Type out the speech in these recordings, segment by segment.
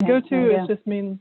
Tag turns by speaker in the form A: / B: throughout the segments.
A: Go to, it just means.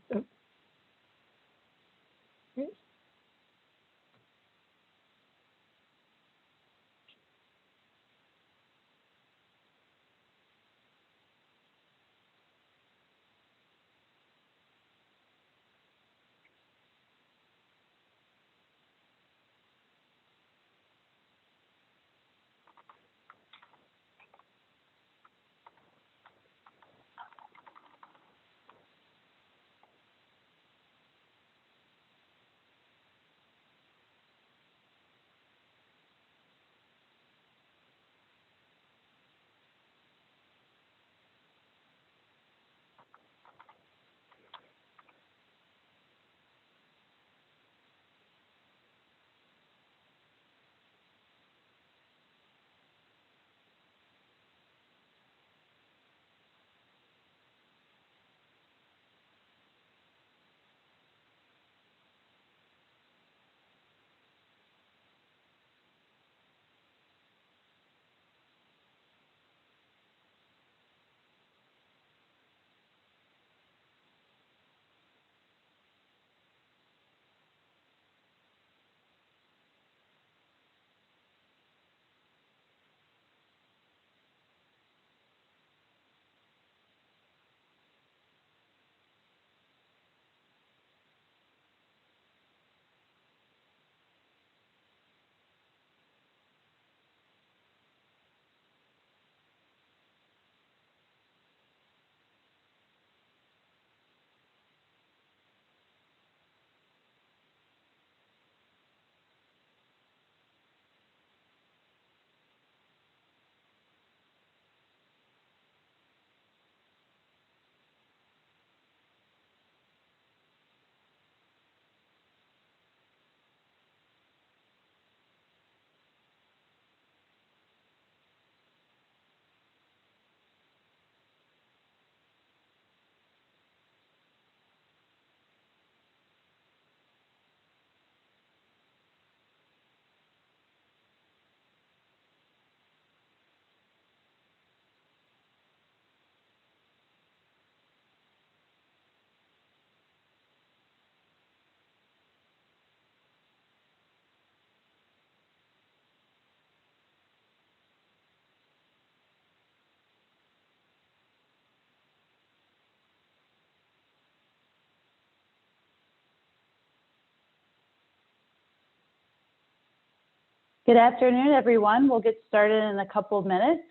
B: Good afternoon, everyone. We'll get started in a couple of minutes.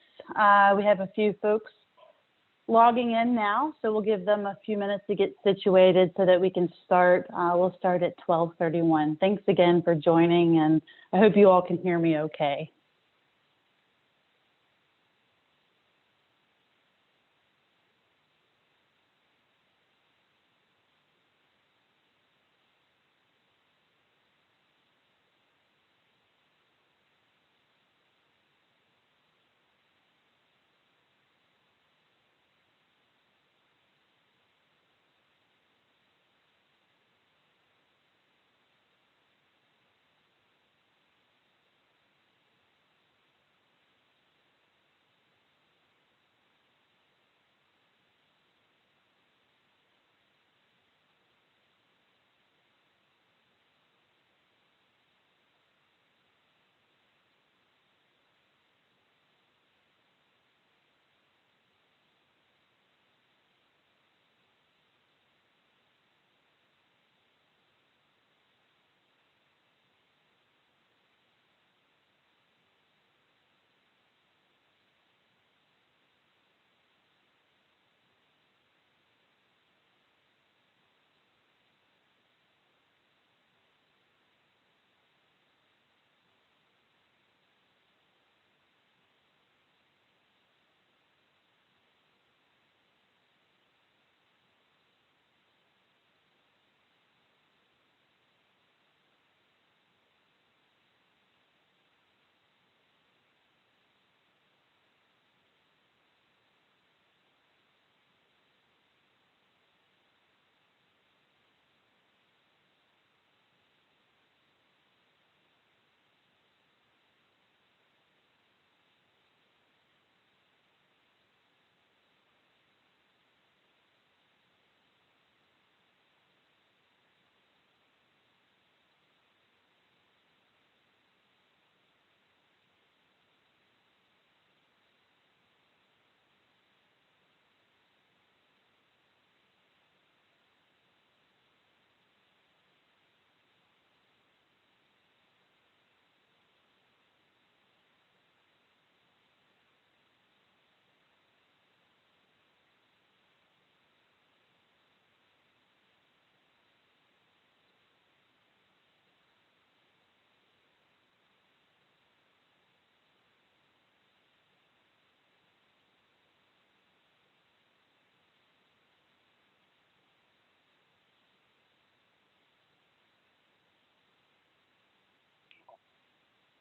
B: We have a few folks logging in now, so we'll give them a few minutes to get situated so that we can start. We'll start at 12:31. Thanks again for joining, and I hope you all can hear me okay.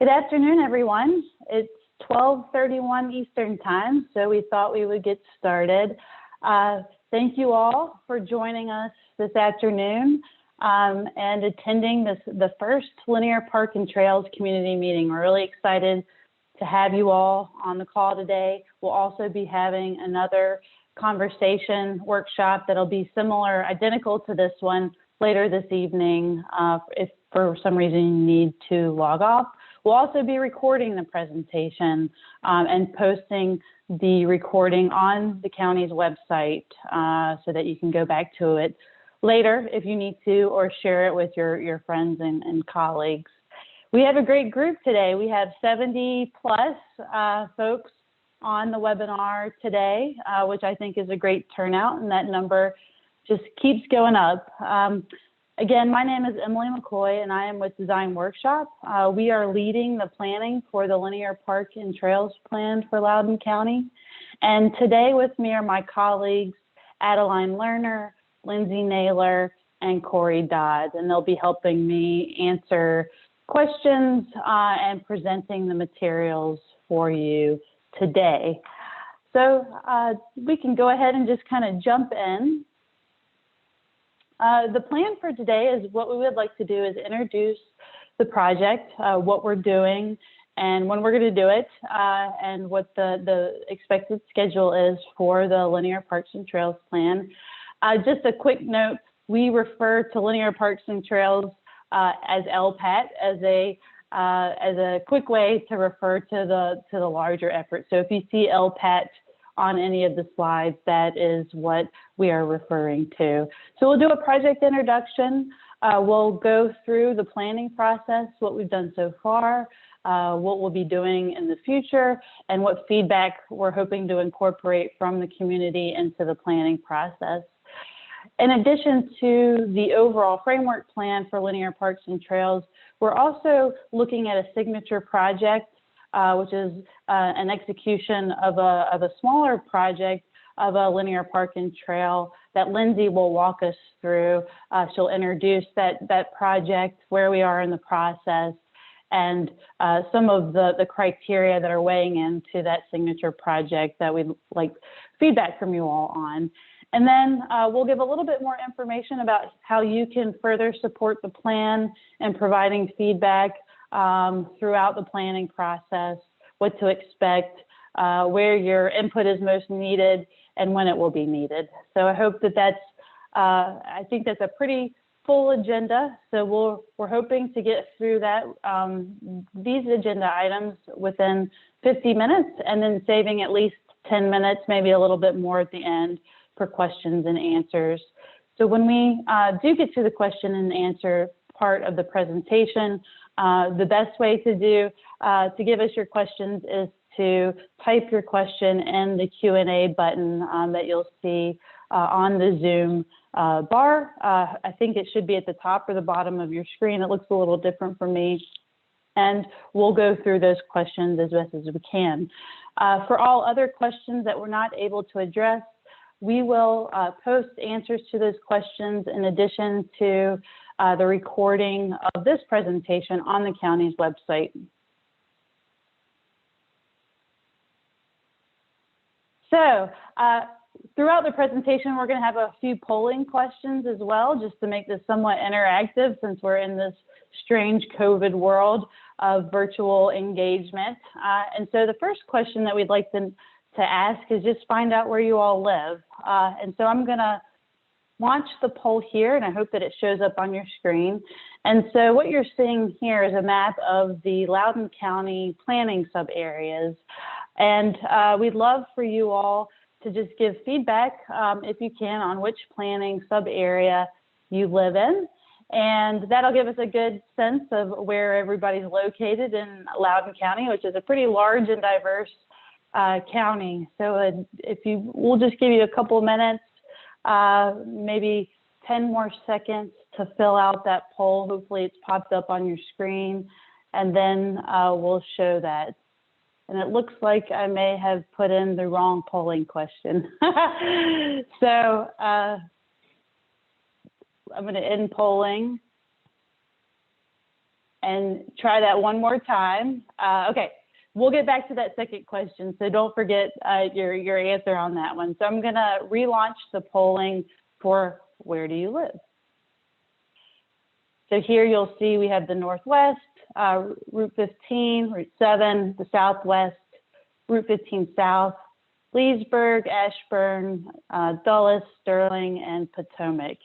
B: Good afternoon, everyone. It's 12:31 Eastern Time, so we thought we would get started. Thank you all for joining us this afternoon and attending the first Linear Park and Trails community meeting. We're really excited to have you all on the call today. We'll also be having another conversation workshop that'll be similar, identical to this one later this evening if for some reason you need to log off. We'll also be recording the presentation and posting the recording on the county's website so that you can go back to it later if you need to, or share it with your friends and colleagues. We have a great group today. We have 70 plus folks on the webinar today, which I think is a great turnout, and that number just keeps going up. Again, my name is Emily McCoy, and I am with Design Workshop. We are leading the planning for the Linear Park and Trails plan for Loudoun County. And today with me are my colleagues, Adeline Lerner, Lindsay Naylor, and Corey Dodd, and they'll be helping me answer questions and presenting the materials for you today. So we can go ahead and just kind of jump in. The plan for today is what we would like to do is introduce the project, what we're doing, and when we're going to do it, and what the expected schedule is for the Linear Parks and Trails plan. Just a quick note, we refer to Linear Parks and Trails as LPAT as a quick way to refer to the larger effort. So if you see LPAT on any of the slides, that is what we are referring to. So we'll do a project introduction. We'll go through the planning process, what we've done so far, what we'll be doing in the future, and what feedback we're hoping to incorporate from the community into the planning process. In addition to the overall framework plan for Linear Parks and Trails, we're also looking at a signature project, which is an execution of a smaller project of a linear park and trail that Lindsay will walk us through. She'll introduce that project, where we are in the process, and some of the criteria that are weighing into that signature project that we'd like feedback from you all on. And then we'll give a little bit more information about how you can further support the plan and providing feedback throughout the planning process, what to expect, where your input is most needed, and when it will be needed. So I hope that's, I think that's a pretty full agenda. So we're hoping to get through that, these agenda items within 50 minutes, and then saving at least 10 minutes, maybe a little bit more at the end for questions and answers. So when we do get to the question and answer part of the presentation, the best way to give us your questions is to type your question in the Q&A button that you'll see on the Zoom bar. I think it should be at the top or the bottom of your screen. It looks a little different for me. And we'll go through those questions as best as we can. For all other questions that we're not able to address, we will post answers to those questions in addition to the recording of this presentation on the county's website. So throughout the presentation, we're going to have a few polling questions as well, just to make this somewhat interactive, since we're in this strange COVID world of virtual engagement. And so the first question that we'd like to ask is just find out where you all live. And so I'm going to launch the poll here, and I hope that it shows up on your screen. And so what you're seeing here is a map of the Loudoun County planning sub-areas. And we'd love for you all to just give feedback, if you can, on which planning sub-area you live in. And that'll give us a good sense of where everybody's located in Loudoun County, which is a pretty large and diverse county. So we'll just give you a couple of minutes, maybe 10 more seconds to fill out that poll. Hopefully it's popped up on your screen, and then we'll show that. And it looks like I may have put in the wrong polling question. So I'm going to end polling. and try that one more time. Okay, we'll get back to that second question, so don't forget your answer on that one. So I'm gonna relaunch the polling for where do you live? So here you'll see we have the Northwest, Route 15, Route 7, the Southwest, Route 15 South, Leesburg, Ashburn, Dulles, Sterling, and Potomac.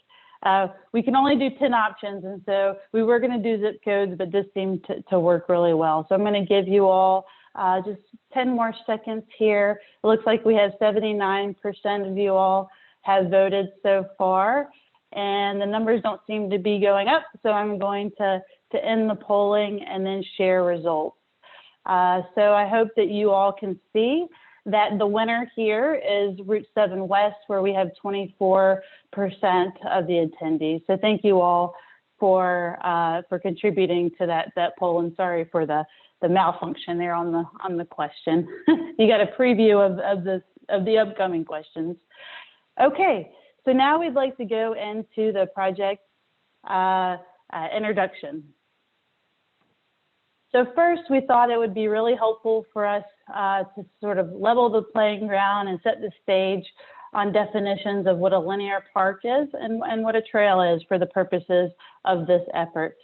B: We can only do 10 options, and so we were going to do zip codes, but this seemed to work really well. So I'm going to give you all just 10 more seconds here. It looks like we have 79% of you all have voted so far, and the numbers don't seem to be going up, so I'm going to end the polling and then share results. So I hope that you all can see that the winner here is Route 7 West, where we have 24% of the attendees. So thank you all for contributing to that poll, and sorry for the malfunction there on the question. You got a preview of the upcoming questions. Okay, so now we'd like to go into the project introduction. So first, we thought it would be really helpful for us to sort of level the playing ground and set the stage on definitions of what a linear park is and what a trail is for the purposes of this effort.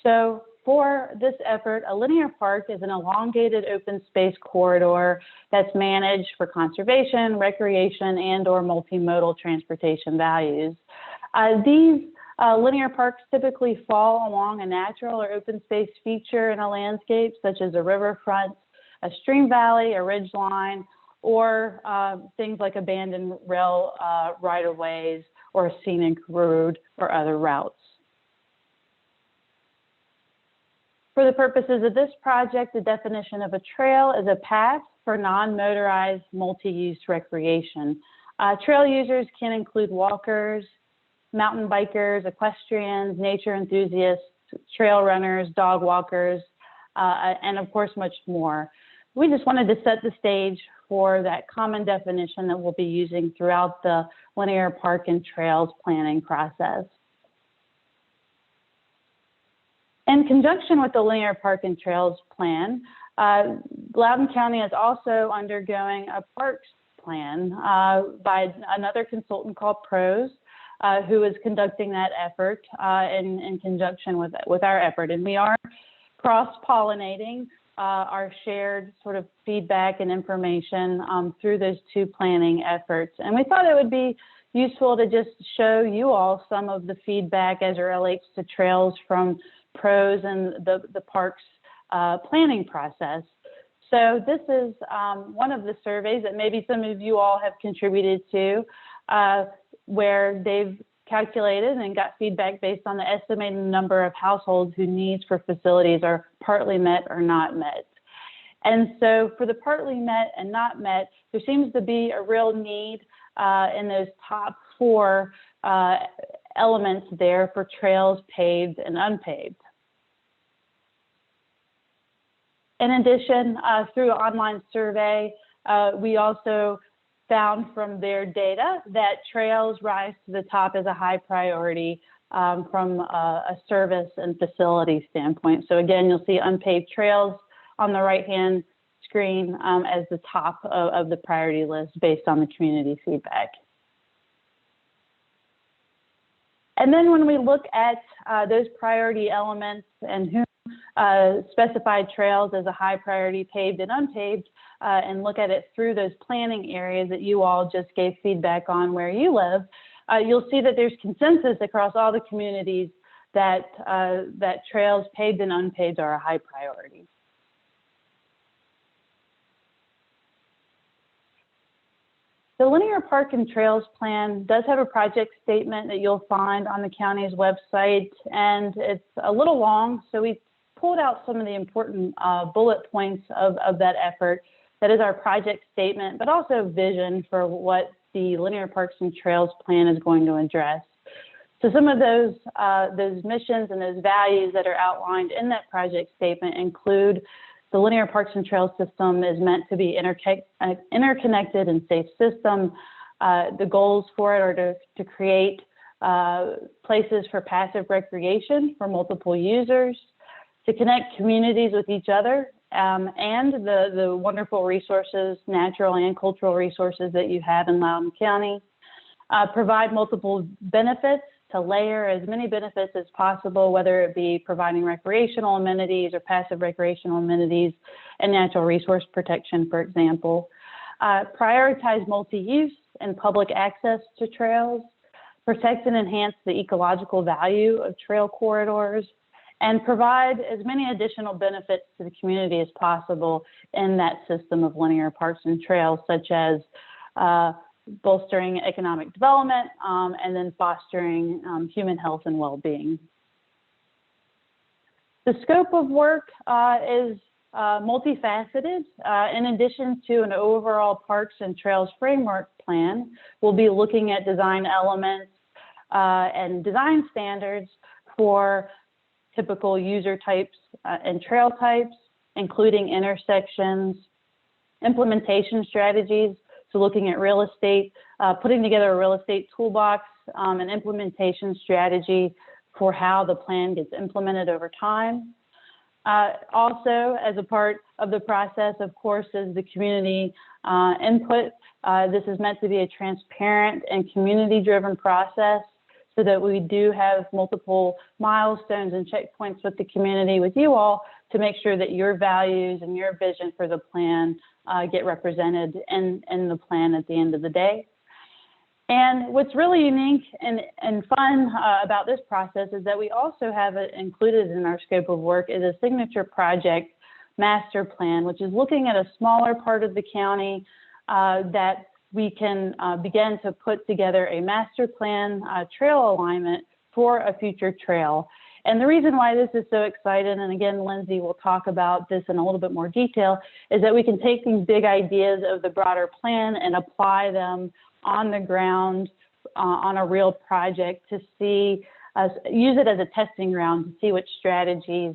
B: So for this effort, a linear park is an elongated open space corridor that's managed for conservation, recreation, and/or multimodal transportation values. These linear parks typically fall along a natural or open space feature in a landscape, such as a riverfront, a stream valley, a ridge line, or things like abandoned rail right-of-ways or a scenic road or other routes. For the purposes of this project, the definition of a trail is a path for non-motorized multi-use recreation. Trail users can include walkers, mountain bikers, equestrians, nature enthusiasts, trail runners, dog walkers, and of course, much more. We just wanted to set the stage for that common definition that we'll be using throughout the linear park and trails planning process. In conjunction with the linear park and trails plan, Loudoun County is also undergoing a parks plan by another consultant called PROS, who is conducting that effort in conjunction with our effort. And we are cross-pollinating our shared sort of feedback and information through those two planning efforts. And we thought it would be useful to just show you all some of the feedback as it relates to trails from PROS and the parks planning process. So this is one of the surveys that maybe some of you all have contributed to, where they've calculated and got feedback based on the estimated number of households whose needs for facilities are partly met or not met. And so for the partly met and not met, there seems to be a real need in those top four elements there for trails paved and unpaved. In addition, through an online survey, we also found from their data that trails rise to the top as a high priority from a service and facility standpoint. So again, you'll see unpaved trails on the right-hand screen as the top of the priority list based on the community feedback. And then when we look at those priority elements and who specified trails as a high priority, paved and unpaved, and look at it through those planning areas that you all just gave feedback on where you live, you'll see that there's consensus across all the communities that, that trails paved and unpaved are a high priority. The Linear Park and Trails Plan does have a project statement that you'll find on the county's website, and it's a little long, so we pulled out some of the important bullet points of that effort. That is our project statement, but also vision for what the Linear Parks and Trails Plan is going to address. So some of those missions and those values that are outlined in that project statement include the Linear Parks and Trails system is meant to be interconnected and safe system. The goals for it are to create places for passive recreation for multiple users, to connect communities with each other and the wonderful resources, natural and cultural resources that you have in Loudoun County. Provide multiple benefits, to layer as many benefits as possible, whether it be providing recreational amenities or passive recreational amenities and natural resource protection, for example. Prioritize multi-use and public access to trails, protect and enhance the ecological value of trail corridors, and provide as many additional benefits to the community as possible in that system of linear parks and trails, such as bolstering economic development and then fostering human health and well-being. The scope of work is multifaceted. In addition to an overall parks and trails framework plan, we'll be looking at design elements and design standards for typical user types and trail types, including intersections, implementation strategies, so looking at real estate, putting together a real estate toolbox, an implementation strategy for how the plan gets implemented over time. Also, as a part of the process, of course, is the community input. This is meant to be a transparent and community-driven process so that we do have multiple milestones and checkpoints with the community, with you all, to make sure that your values and your vision for the plan get represented in the plan at the end of the day. And what's really unique and fun about this process is that we also have it included in our scope of work is a signature project master plan, which is looking at a smaller part of the county that we can begin to put together a master plan trail alignment for a future trail. And the reason why this is so exciting, and again, Lindsay will talk about this in a little bit more detail, is that we can take these big ideas of the broader plan and apply them on the ground on a real project to see, use it as a testing ground to see which strategies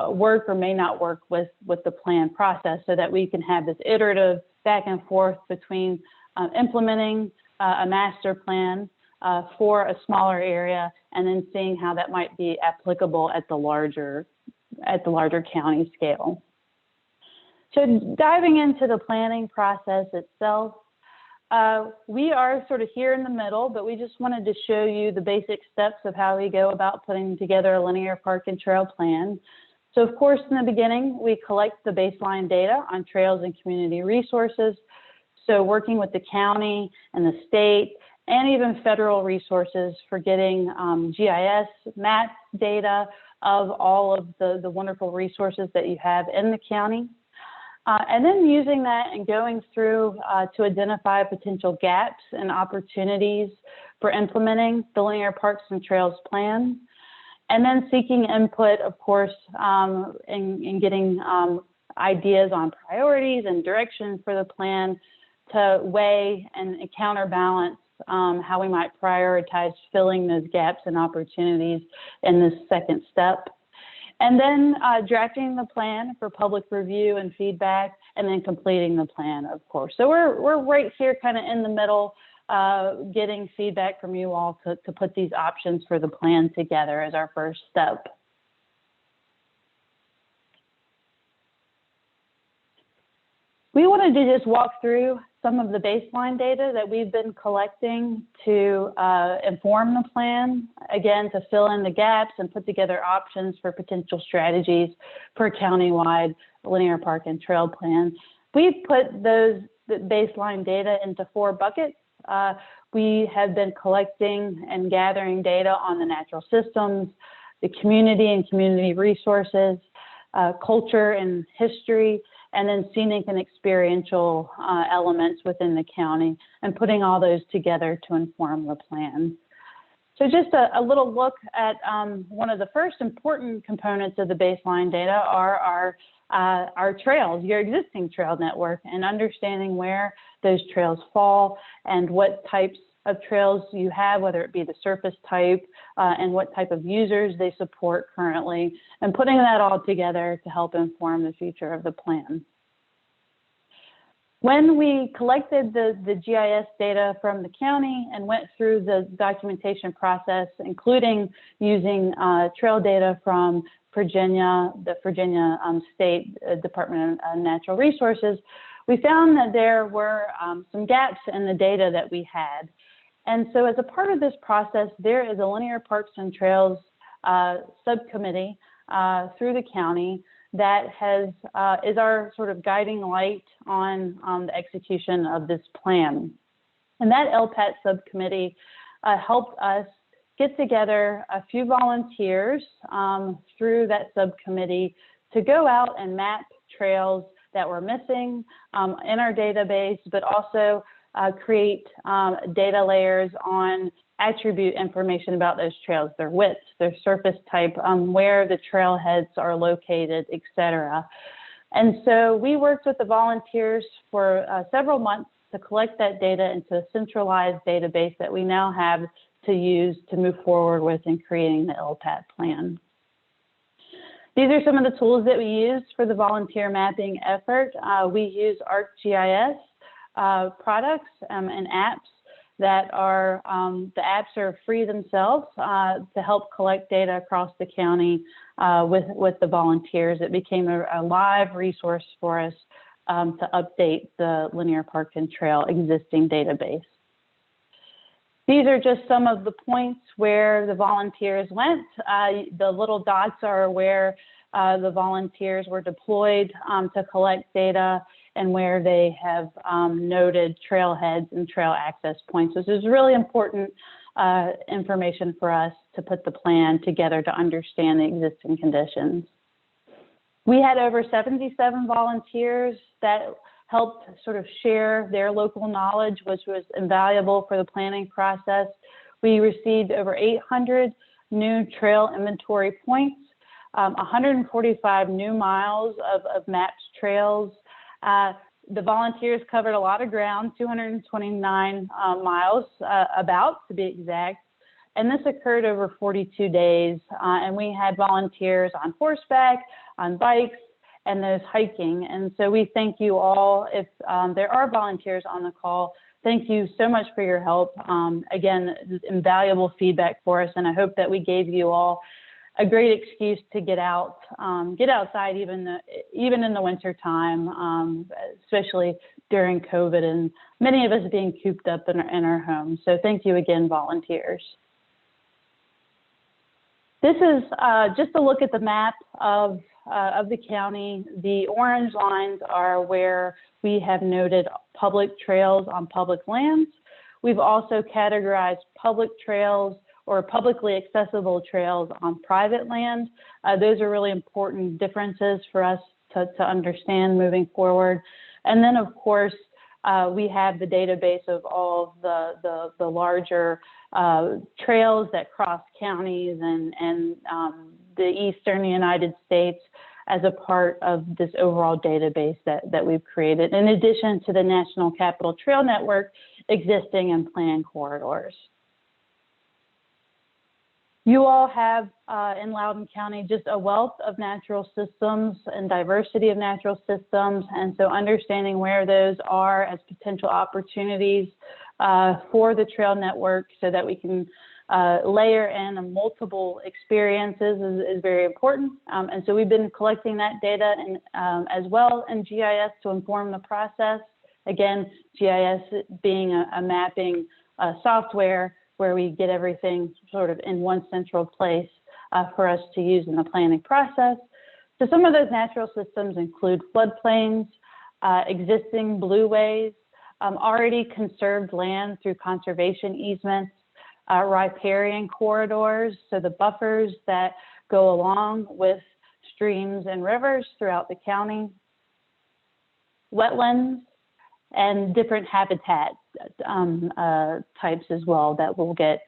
B: work or may not work with the plan process, so that we can have this iterative back and forth between implementing a master plan for a smaller area and then seeing how that might be applicable at the larger county scale. So diving into the planning process itself, we are sort of here in the middle, but we just wanted to show you the basic steps of how we go about putting together a linear park and trail plan. So of course, in the beginning, we collect the baseline data on trails and community resources. So working with the county and the state and even federal resources for getting GIS, map data of all of the wonderful resources that you have in the county. And then using that and going through to identify potential gaps and opportunities for implementing the linear parks and trails plan. And then seeking input, of course, in getting ideas on priorities and direction for the plan to weigh and counterbalance how we might prioritize filling those gaps and opportunities in this second step. And then drafting the plan for public review and feedback, and then completing the plan, of course. So we're right here kind of in the middle, getting feedback from you all to put these options for the plan together as our first step. We wanted to just walk through some of the baseline data that we've been collecting to inform the plan, again, to fill in the gaps and put together options for potential strategies for a countywide linear park and trail plan. We've put those baseline data into 4 buckets. We have been collecting and gathering data on the natural systems, the community and community resources, culture and history, and then scenic and experiential elements within the county, and putting all those together to inform the plan. So just a little look at one of the first important components of the baseline data are our trails, your existing trail network, and understanding where those trails fall and what types of trails you have, whether it be the surface type and what type of users they support currently, and putting that all together to help inform the future of the plan. When we collected the GIS data from the county and went through the documentation process, including using trail data from Virginia, the Virginia State Department of Natural Resources, we found that there were some gaps in the data that we had. And so as a part of this process, there is a linear parks and trails subcommittee through the county that is our sort of guiding light on the execution of this plan. And that LPAT subcommittee helped us get together a few volunteers through that subcommittee to go out and map trails that were missing in our database, but also create data layers on attribute information about those trails, their width, their surface type, where the trailheads are located, et cetera. And so we worked with the volunteers for several months to collect that data into a centralized database that we now have to use to move forward with in creating the LPAT plan. These are some of the tools that we use for the volunteer mapping effort. We use ArcGIS products and apps that are, the apps are free themselves to help collect data across the county with the volunteers. It became a live resource for us to update the Linear Park and Trail existing database. These are just some of the points where the volunteers went. The little dots are where the volunteers were deployed to collect data and where they have noted trailheads and trail access points, which is really important information for us to put the plan together to understand the existing conditions. We had over 77 volunteers that helped sort of share their local knowledge, which was invaluable for the planning process. We received over 800 new trail inventory points, 145 new miles of mapped trails. The volunteers covered a lot of ground, 229 miles about to be exact. And this occurred over 42 days. And we had volunteers on horseback, on bikes, and those hiking. And so we thank you all. If there are volunteers on the call, thank you so much for your help. Again, invaluable feedback for us. And I hope that we gave you all a great excuse to get out, get outside even in the winter time, especially during COVID and many of us being cooped up in our homes. So thank you again, volunteers. This is just a look at the map of the county. The orange lines are where we have noted public trails on public lands. We've also categorized public trails or publicly accessible trails on private land. Those are really important differences for us to understand moving forward. And then, of course, we have the database of all of the larger trails that cross counties and the eastern United States as a part of this overall database that we've created, in addition to the National Capital Trail Network existing and planned corridors. You all have in Loudoun County just a wealth of natural systems and diversity of natural systems. And so understanding where those are as potential opportunities for the trail network so that we can layer in multiple experiences is very important. And so we've been collecting that data as well in GIS to inform the process. Again, GIS being a mapping software where we get everything sort of in one central place for us to use in the planning process. So some of those natural systems include floodplains, existing blueways, already conserved land through conservation easements, riparian corridors, so the buffers that go along with streams and rivers throughout the county, wetlands, and different habitat types as well that we'll get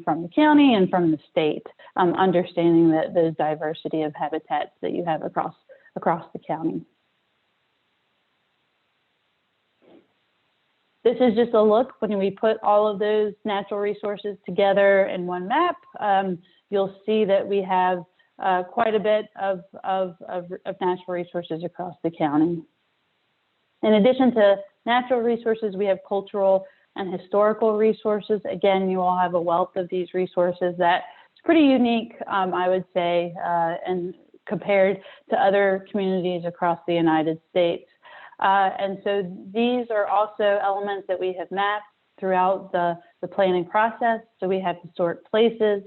B: from the county and from the state, understanding that the diversity of habitats that you have across the county. This is just a look when we put all of those natural resources together in one map. You'll see that we have quite a bit of natural resources across the county. In addition to natural resources, we have cultural and historical resources. Again, you all have a wealth of these resources that is pretty unique, I would say, and compared to other communities across the United States. And so these are also elements that we have mapped throughout the planning process. So we have historic places,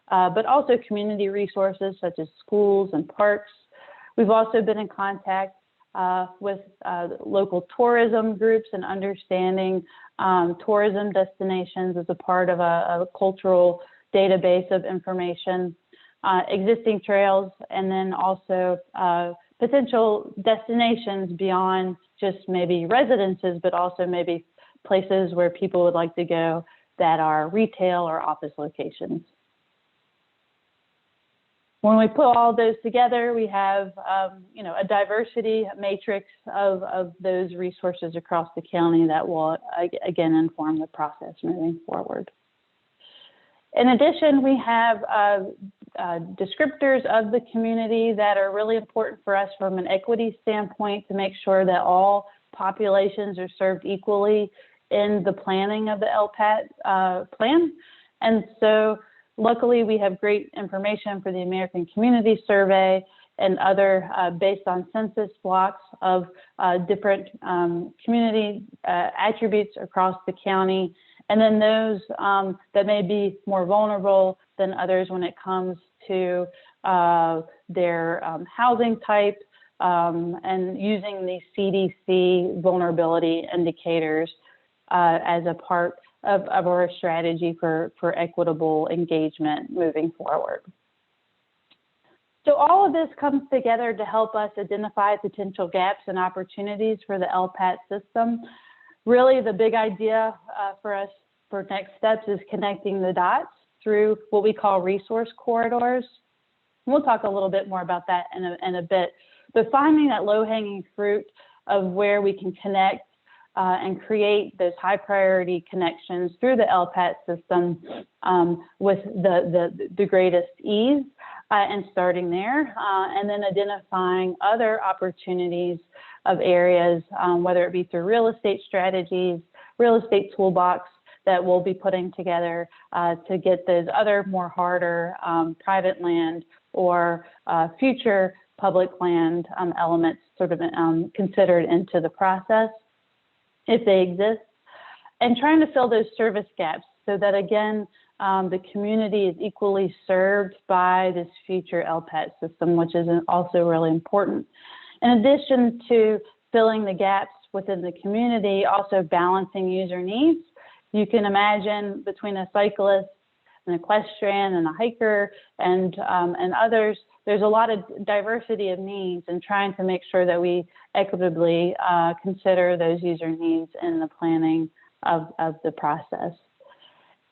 B: but also community resources such as schools and parks. We've also been in contact with local tourism groups and understanding tourism destinations as a part of a cultural database of information, existing trails, and then also potential destinations beyond just maybe residences, but also maybe places where people would like to go that are retail or office locations. When we put all those together, we have a diversity matrix of those resources across the county that will, again, inform the process moving forward. In addition, we have descriptors of the community that are really important for us from an equity standpoint to make sure that all populations are served equally in the planning of the LPAT plan. And so luckily, we have great information for the American Community Survey and other based on census blocks of different community attributes across the county. And then those that may be more vulnerable than others when it comes to their housing type and using the CDC vulnerability indicators as a part of our strategy for equitable engagement moving forward. So all of this comes together to help us identify potential gaps and opportunities for the LPAT system. Really, the big idea for us for next steps is connecting the dots through what we call resource corridors. We'll talk a little bit more about that in a bit, but finding that low-hanging fruit of where we can connect and create those high priority connections through the LPAT system with the greatest ease and starting there, and then identifying other opportunities of areas, whether it be through real estate strategies, real estate toolbox that we'll be putting together to get those other more harder private land or future public land elements sort of considered into the process, if they exist, and trying to fill those service gaps so that, again, the community is equally served by this future LPAT system, which is also really important. In addition to filling the gaps within the community, also balancing user needs. You can imagine between a cyclist, an equestrian, and a hiker, and others, there's a lot of diversity of needs, and trying to make sure that we equitably consider those user needs in the planning of the process.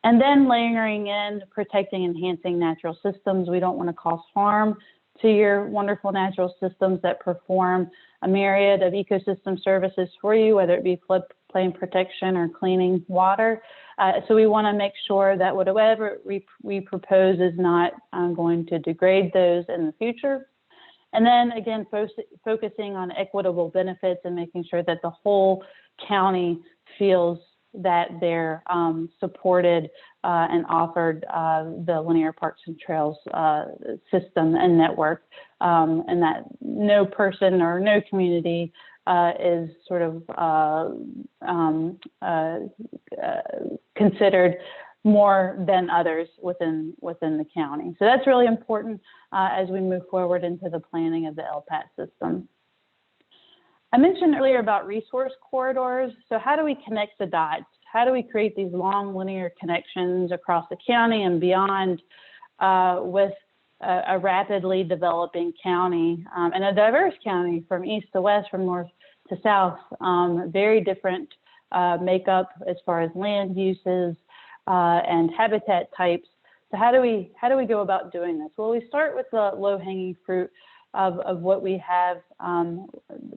B: And then layering in protecting, enhancing natural systems. We don't want to cause harm to your wonderful natural systems that perform a myriad of ecosystem services for you, whether it be floodplain protection or cleaning water. So we want to make sure that whatever we propose is not going to degrade those in the future. And then again, focusing on equitable benefits and making sure that the whole county feels that they're supported and offered the linear parks and trails system and network, and that no person or no community is sort of considered more than others within the county. So that's really important as we move forward into the planning of the LPAT system. I mentioned earlier about resource corridors. So how do we connect the dots? How do we create these long linear connections across the county and beyond with a rapidly developing county and a diverse county from east to west, from north to south, very different makeup as far as land uses and habitat types. So how do we go about doing this? Well, we start with the low-hanging fruit of what we have,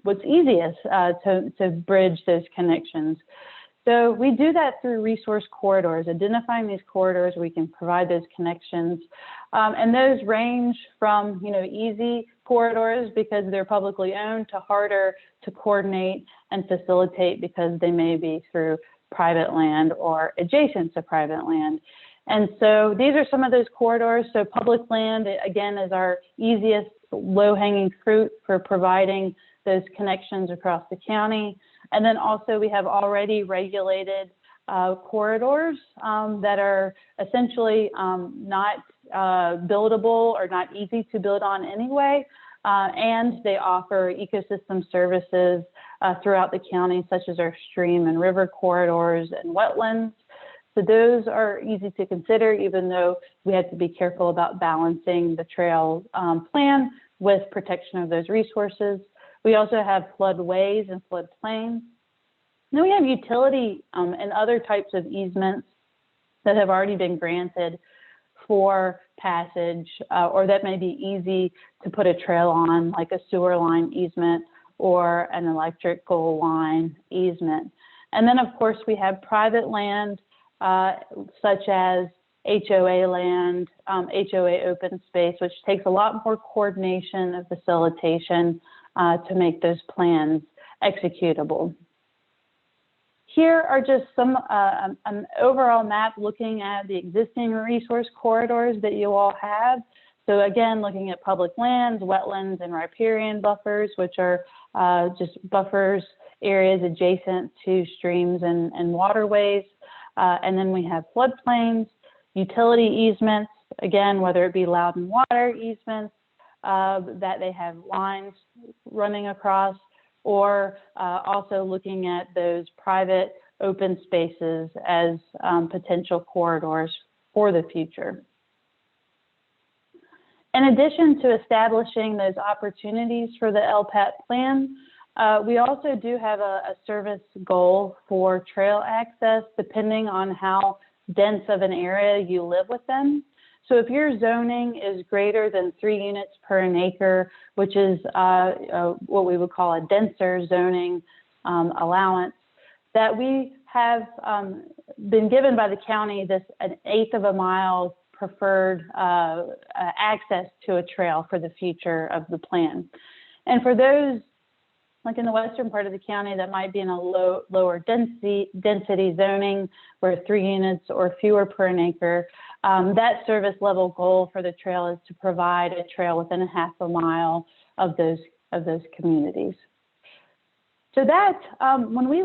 B: what's easiest to bridge those connections. So we do that through resource corridors, identifying these corridors, we can provide those connections. And those range from, easy corridors because they're publicly owned to harder to coordinate and facilitate because they may be through private land or adjacent to private land. And so these are some of those corridors. So public land, again, is our easiest low-hanging fruit for providing those connections across the county. And then also we have already regulated corridors that are essentially not buildable or not easy to build on anyway. And they offer ecosystem services throughout the county, such as our stream and river corridors and wetlands. So those are easy to consider, even though we have to be careful about balancing the trail plan with protection of those resources. We also have floodways and floodplains. Then we have utility and other types of easements that have already been granted for passage or that may be easy to put a trail on, like a sewer line easement or an electrical line easement. And then, of course, we have private land such as HOA land, HOA open space, which takes a lot more coordination and facilitation to make those plans executable. Here are just some an overall map looking at the existing resource corridors that you all have. So again, looking at public lands, wetlands, and riparian buffers, which are just buffers, areas adjacent to streams and waterways. And then we have floodplains, utility easements, again, whether it be Loudoun water easements, that they have lines running across, or also looking at those private open spaces as potential corridors for the future. In addition to establishing those opportunities for the LPAT plan, we also do have a service goal for trail access, depending on how dense of an area you live within. So if your zoning is greater than 3 units per an acre, which is what we would call a denser zoning allowance, that we have been given by the county this 1/8 of a mile preferred access to a trail for the future of the plan. And for those, like in the western part of the county, that might be in a lower density zoning where 3 units or fewer per an acre, that service level goal for the trail is to provide a trail within 1/2 a mile of those communities. So that when we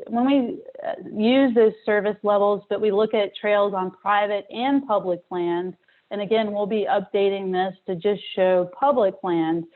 B: when we use those service levels, but we look at trails on private and public land, and again, we'll be updating this to just show public land.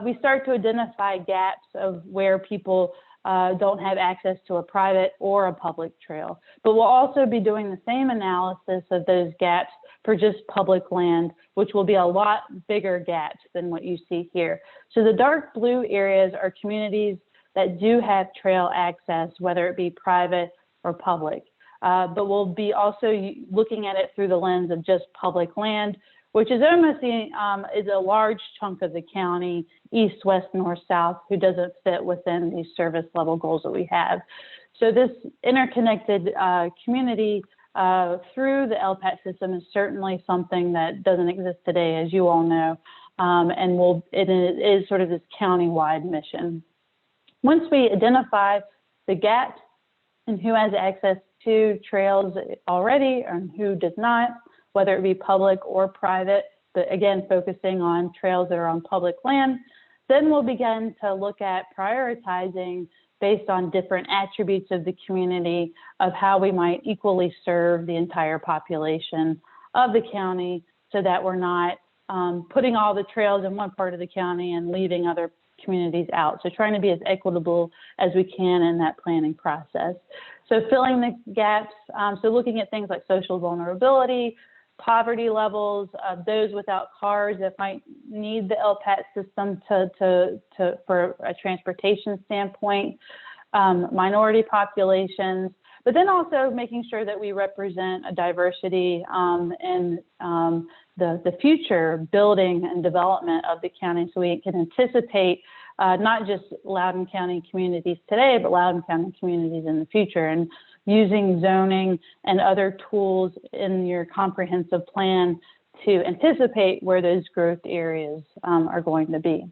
B: We start to identify gaps of where people don't have access to a private or a public trail. But we'll also be doing the same analysis of those gaps for just public land, which will be a lot bigger gaps than what you see here. So the dark blue areas are communities that do have trail access, whether it be private or public. But we'll be also looking at it through the lens of just public land, which is almost is a large chunk of the county, east, west, north, south, who doesn't fit within these service level goals that we have. So this interconnected community through the LPAT system is certainly something that doesn't exist today, as you all know, and it is sort of this county-wide mission. Once we identify the gaps and who has access to trails already and who does not, whether it be public or private, but again, focusing on trails that are on public land, then we'll begin to look at prioritizing based on different attributes of the community of how we might equally serve the entire population of the county so that we're not putting all the trails in one part of the county and leaving other communities out. So trying to be as equitable as we can in that planning process. So filling the gaps, so looking at things like social vulnerability, poverty levels, those without cars that might need the LPAT system for a transportation standpoint, minority populations, but then also making sure that we represent a diversity in the future building and development of the county so we can anticipate not just Loudoun County communities today, but Loudoun County communities in the future, and using zoning and other tools in your comprehensive plan to anticipate where those growth areas are going to be.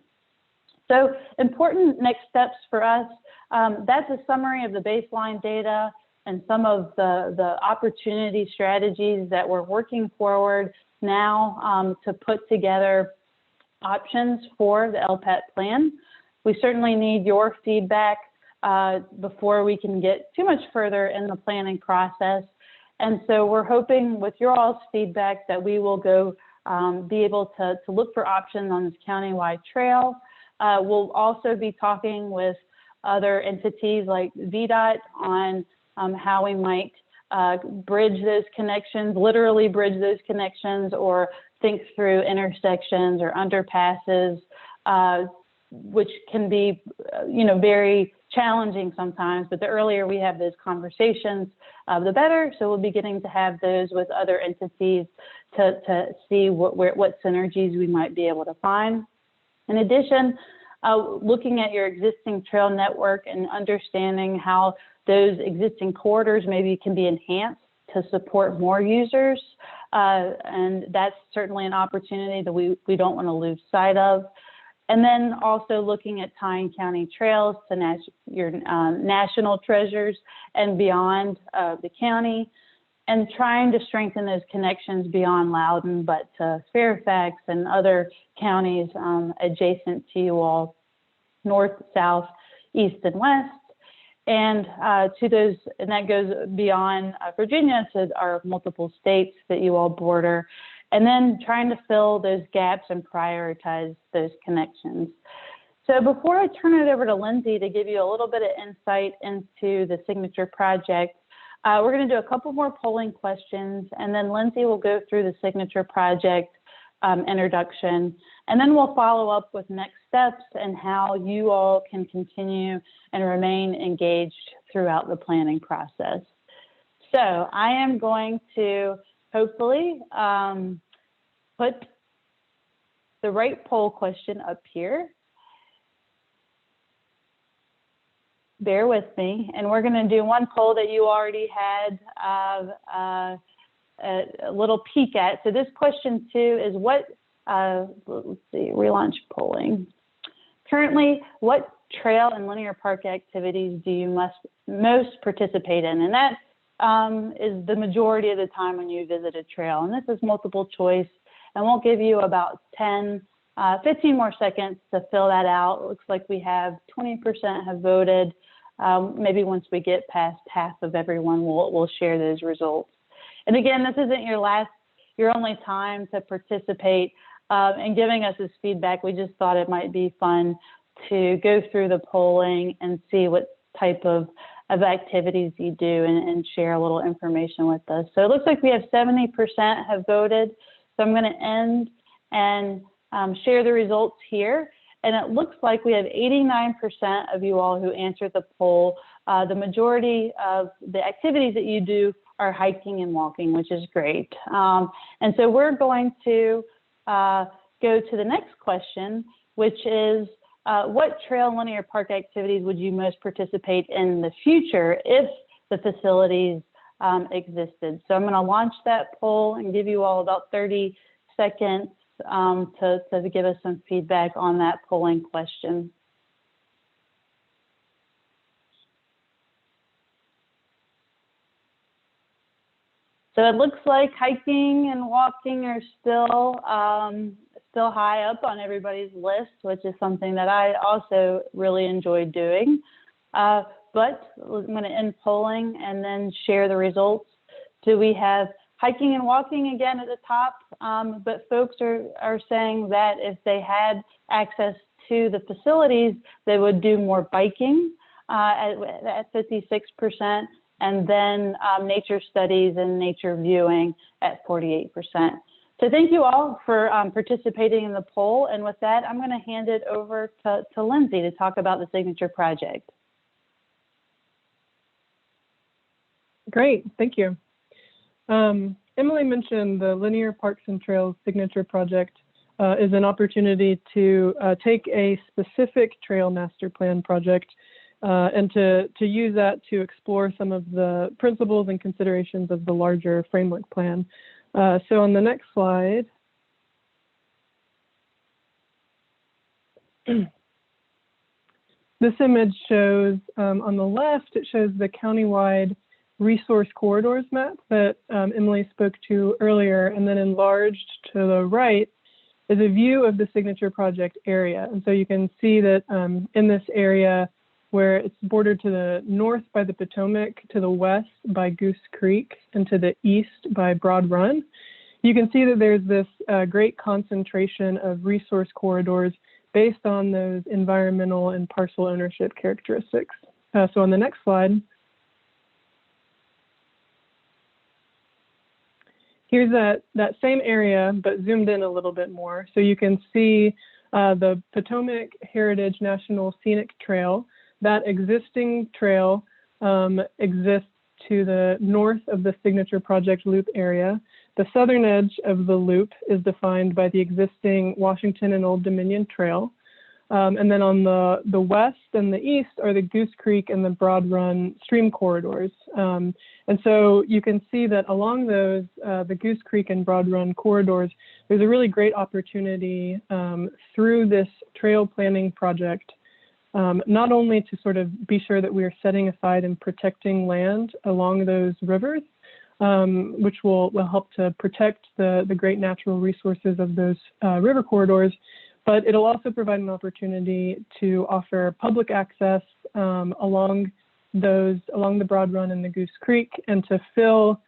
B: So important next steps for us, that's a summary of the baseline data and some of the opportunity strategies that we're working forward now to put together options for the LPAT plan. We certainly need your feedback before we can get too much further in the planning process. And so we're hoping with your all's feedback that we will go be able to look for options on this countywide trail. We'll also be talking with other entities like VDOT on how we might bridge those connections, literally bridge those connections, or think through intersections or underpasses, which can be, very challenging sometimes. But the earlier we have those conversations, the better. So we'll be getting to have those with other entities to see what synergies we might be able to find. In addition, looking at your existing trail network and understanding how those existing corridors maybe can be enhanced to support more users. And that's certainly an opportunity that we don't want to lose sight of. And then also looking at tying county trails to your national treasures and beyond the county, and trying to strengthen those connections beyond Loudoun, but to Fairfax and other counties adjacent to you all, north, south, east, and west. And to those, and that goes beyond Virginia to our multiple states that you all border, and then trying to fill those gaps and prioritize those connections. So before I turn it over to Lindsay to give you a little bit of insight into the signature project, we're going to do a couple more polling questions, and then Lindsay will go through the signature project introduction, and then we'll follow up with next steps and how you all can continue and remain engaged throughout the planning process. So I am going to hopefully put the right poll question up here. Bear with me, and we're going to do one poll that you already had a little peek at. So this question too is what, let's see, relaunch polling. Currently, what trail and linear park activities do you most participate in? And that is the majority of the time when you visit a trail. And this is multiple choice, and we'll give you about 15 more seconds to fill that out. It looks like we have 20% have voted. Maybe once we get past half of everyone, we'll share those results. And again, this isn't your only time to participate in giving us this feedback. We just thought it might be fun to go through the polling and see what type of activities you do and share a little information with us. So it looks like we have 70% have voted. So I'm going to end and share the results here. And it looks like we have 89% of you all who answered the poll. The majority of the activities that you do are hiking and walking, which is great. And so we're going to go to the next question, which is what trail and linear park activities would you most participate in the future if the facilities existed? So I'm going to launch that poll and give you all about 30 seconds to give us some feedback on that polling question. So it looks like hiking and walking are still high up on everybody's list, which is something that I also really enjoy doing. But I'm going to end polling and then share the results. Do we have hiking and walking again at the top? But folks are saying that if they had access to the facilities, they would do more biking at 56%, and then nature studies and nature viewing at 48%. So thank you all for participating in the poll. And with that, I'm going to hand it over to Lindsay to talk about the signature project.
A: Great, thank you. Emily mentioned the Linear Parks and Trails Signature Project is an opportunity to take a specific trail master plan project and to use that to explore some of the principles and considerations of the larger framework plan. So on the next slide, this image shows, on the left, it shows the countywide resource corridors map that Emily spoke to earlier, and then enlarged to the right is a view of the signature project area. And so you can see that in this area where it's bordered to the north by the Potomac, to the west by Goose Creek, and to the east by Broad Run, you can see that there's this great concentration of resource corridors based on those environmental and parcel ownership characteristics. So on the next slide, here's that same area, but zoomed in a little bit more. So you can see the Potomac Heritage National Scenic Trail. That existing trail exists to the north of the Signature Project Loop area. The southern edge of the loop is defined by the existing Washington and Old Dominion Trail. And then on the west and the east are the Goose Creek and the Broad Run stream corridors. And so you can see that along those, the Goose Creek and Broad Run corridors, there's a really great opportunity through this trail planning project, not only to sort of be sure that we are setting aside and protecting land along those rivers, which will help to protect the great natural resources of those river corridors, but it'll also provide an opportunity to offer public access along the Broad Run and the Goose Creek, and to fill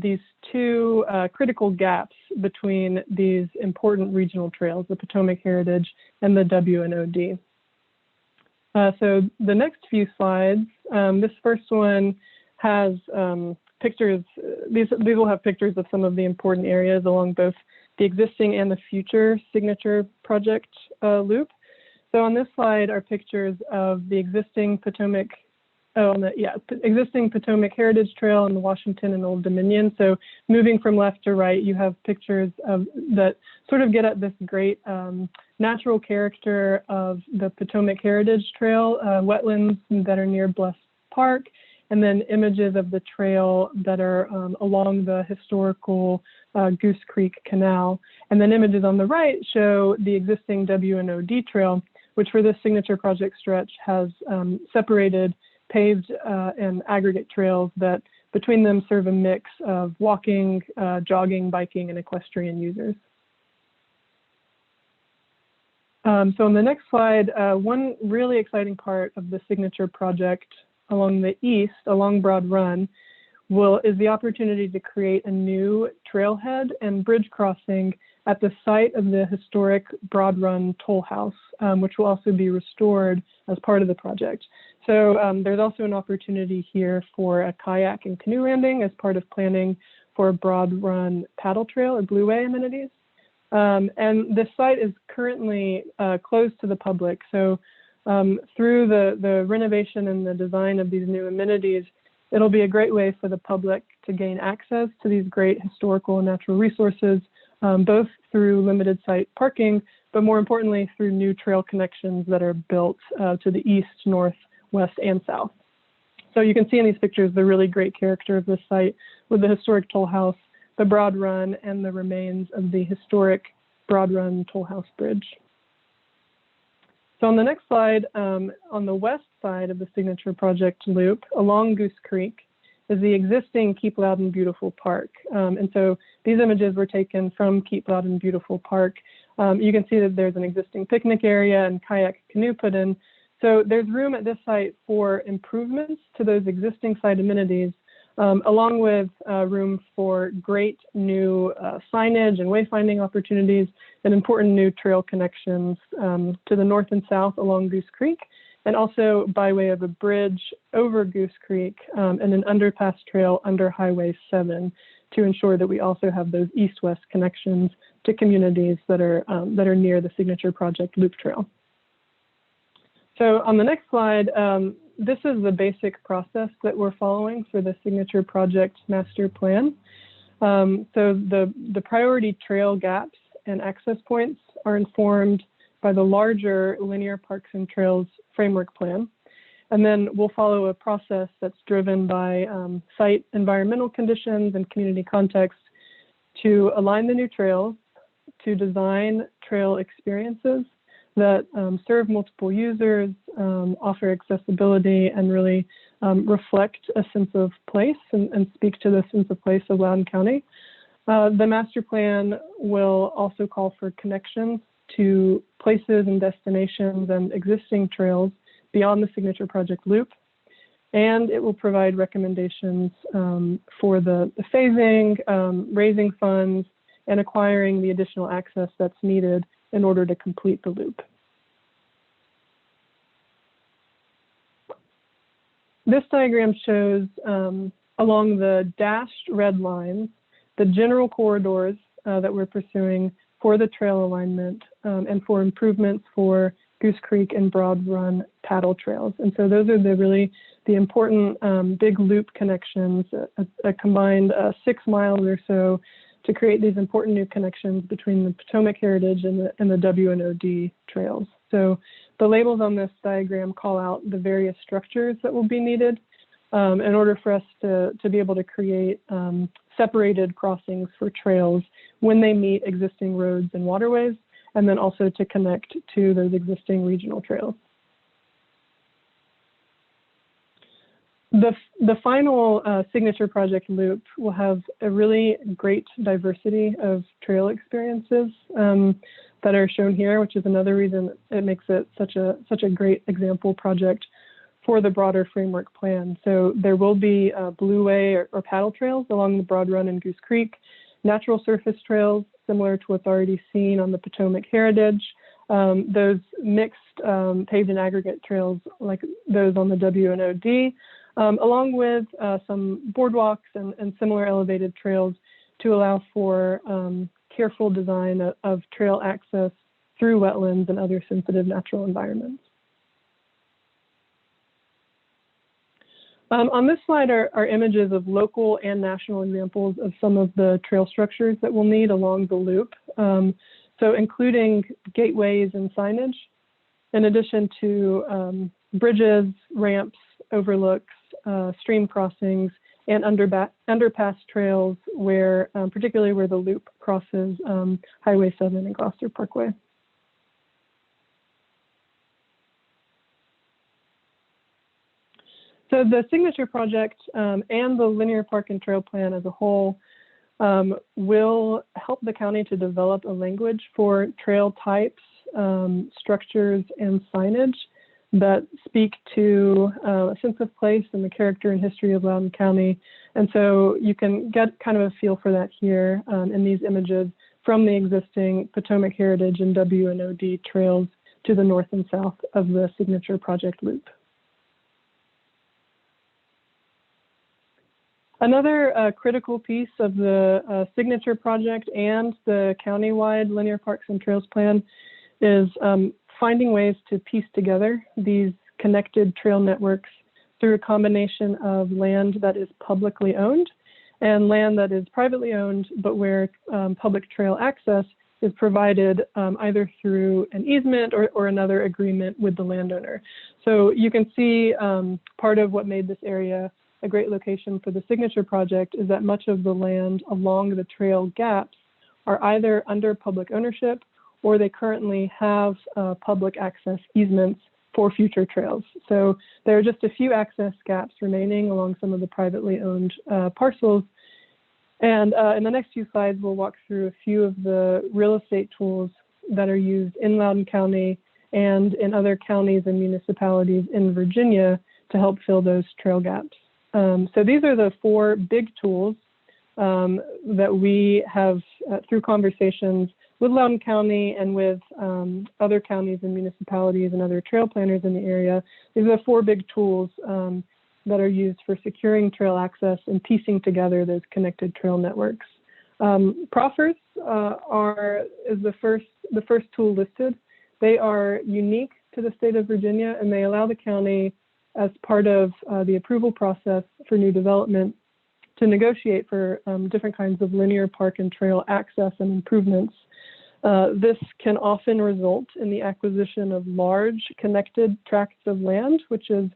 A: these two critical gaps between these important regional trails, the Potomac Heritage and the W&OD. So the next few slides, this first one has pictures. These will have pictures of some of the important areas along both the existing and the future signature project loop. So on this slide are pictures of the existing Potomac, existing Potomac Heritage Trail and the Washington and Old Dominion. So moving from left to right, you have pictures of that sort of get at this great natural character of the Potomac Heritage Trail, wetlands that are near Bluff Park, and then images of the trail that are along the historical Goose Creek Canal. And then images on the right show the existing W&OD trail, which for this signature project stretch has separated paved and aggregate trails that between them serve a mix of walking, jogging, biking, and equestrian users. So on the next slide, one really exciting part of the signature project along the east, along Broad Run, is the opportunity to create a new trailhead and bridge crossing at the site of the historic Broad Run Tollhouse, which will also be restored as part of the project. So there's also an opportunity here for a kayak and canoe landing as part of planning for a Broad Run paddle trail or blueway amenities. And this site is currently closed to the public. So through the renovation and the design of these new amenities, it'll be a great way for the public to gain access to these great historical and natural resources, both through limited site parking, but more importantly, through new trail connections that are built to the east, north, west, and south. So you can see in these pictures the really great character of this site with the historic Tollhouse, the Broad Run, and the remains of the historic Broad Run Tollhouse Bridge. So on the next slide, on the west side of the signature project loop, along Goose Creek, is the existing Keep Loud and Beautiful Park. And so these images were taken from Keep Loud and Beautiful Park. You can see that there's an existing picnic area and kayak canoe put in. So there's room at this site for improvements to those existing site amenities, along with room for great new signage and wayfinding opportunities and important new trail connections to the north and south along Goose Creek, and also by way of a bridge over Goose Creek and an underpass trail under Highway 7 to ensure that we also have those east-west connections to communities that are near the signature project loop trail. So on the next slide, this is the basic process that we're following for the signature project master plan. So the priority trail gaps and access points are informed by the larger linear parks and trails framework plan. And then we'll follow a process that's driven by site environmental conditions and community context to align the new trails, to design trail experiences that serve multiple users, offer accessibility, and really reflect a sense of place and speak to the sense of place of Loudoun County. The master plan will also call for connections to places and destinations and existing trails beyond the signature project loop. And it will provide recommendations for the phasing, raising funds, and acquiring the additional access that's needed in order to complete the loop. This diagram shows along the dashed red lines, the general corridors that we're pursuing for the trail alignment and for improvements for Goose Creek and Broad Run paddle trails. And so those are the important big loop connections, a combined 6 miles or so to create these important new connections between the Potomac Heritage and the W&OD trails. So the labels on this diagram call out the various structures that will be needed in order for us to be able to create separated crossings for trails when they meet existing roads and waterways, and then also to connect to those existing regional trails. The final signature project loop will have a really great diversity of trail experiences that are shown here, which is another reason it makes it such a great example project for the broader framework plan. So there will be blueway or paddle trails along the Broad Run and Goose Creek, natural surface trails similar to what's already seen on the Potomac Heritage, those mixed paved and aggregate trails like those on the W&OD, along with some boardwalks and similar elevated trails to allow for careful design of trail access through wetlands and other sensitive natural environments. On this slide are images of local and national examples of some of the trail structures that we'll need along the loop. So including gateways and signage, in addition to bridges, ramps, overlooks, stream crossings, and underpass trails where, particularly where the loop crosses Highway 7 and Gloucester Parkway. So the signature project and the linear park and trail plan as a whole will help the county to develop a language for trail types, structures, and signage that speak to a sense of place and the character and history of Loudoun County. And so you can get kind of a feel for that here in these images from the existing Potomac Heritage and W&OD trails to the north and south of the signature project loop. Another critical piece of the signature project and the countywide linear parks and trails plan is finding ways to piece together these connected trail networks through a combination of land that is publicly owned and land that is privately owned, but where public trail access is provided either through an easement or another agreement with the landowner. So you can see part of what made this area a great location for the signature project is that much of the land along the trail gaps are either under public ownership or they currently have public access easements for future trails. So there are just a few access gaps remaining along some of the privately owned parcels. And in the next few slides, we'll walk through a few of the real estate tools that are used in Loudoun County and in other counties and municipalities in Virginia to help fill those trail gaps. So these are the 4 big tools that we have, through conversations with Loudoun County and with other counties and municipalities and other trail planners in the area. These are the 4 big tools that are used for securing trail access and piecing together those connected trail networks. Proffers is the first tool listed. They are unique to the state of Virginia, and they allow the county, as part of the approval process for new development, to negotiate for different kinds of linear park and trail access and improvements. This can often result in the acquisition of large connected tracts of land, which is